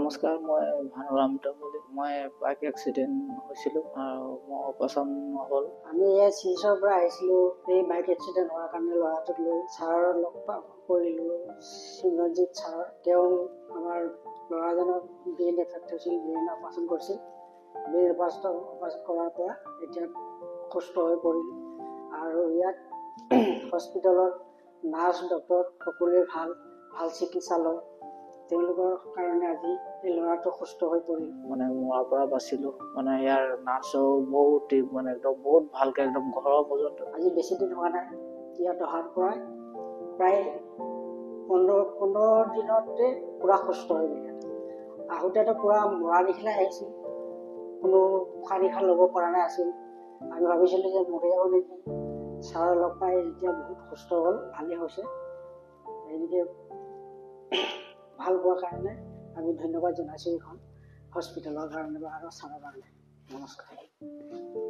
নমস্কাৰ, মই ভানুৰাম তামুলী। মই বাইক এক্সিডেণ্ট হৈছিলোঁ আৰু মোৰ অপাৰেশ্যন নহ'ল। আমি এই চিৰিছৰ পৰা আহিছিলোঁ। এই বাইক এক্সিডেণ্ট হোৱাৰ কাৰণে ল'ৰাটোক লৈ ছাৰৰ লগ কৰিলোঁ, সিমৰনজিৎ ছাৰ। তেওঁ আমাৰ ল'ৰাজনক ব্ৰেইন এফেক্ট হৈছিল, ব্ৰেইন অপাৰেশ্যন কৰিছিল। ব্ৰেইন অপাৰেশ্যন কৰাৰ পৰা এতিয়া সুস্থ হৈ পৰিল আৰু ইয়াত হস্পিটেলৰ নাৰ্ছ ডক্তৰ সকলোৱে ভাল চিকিৎসা লয়। তেওঁলোকৰ কাৰণে আজি এই ল'ৰাটো সুস্থ হৈ পৰিল। মৰাৰ পৰা বাচিলোঁ। ইয়াৰ নাৰ্ছেও বহুত একদম বহুত ভালকৈ একদম ঘৰৰ পৰ্যন্ত। আজি বেছি দিন হোৱা নাই ইয়াত অহাৰ পৰা, প্ৰায় 15 দিনতে পূৰা সুস্থ হৈ গ'ল। আহোঁতেতো পূৰা মৰা নিচিনাই আহিছিল, কোনো উশাহ নিশাহ ল'ব পৰা নাই আছিল। আমি ভাবিছিলোঁ যে মৰি যাব নেকি। ছাৰৰ লগ পাই এতিয়া বহুত সুস্থ হ'ল, ভালেই হৈছে। এনেকৈ ভাল পোৱাৰ কাৰণে আমি ধন্যবাদ জনাইছোঁ এইখন হস্পিটেলৰ কাৰণে আৰু ছাৰৰ কাৰণে। নমস্কাৰ।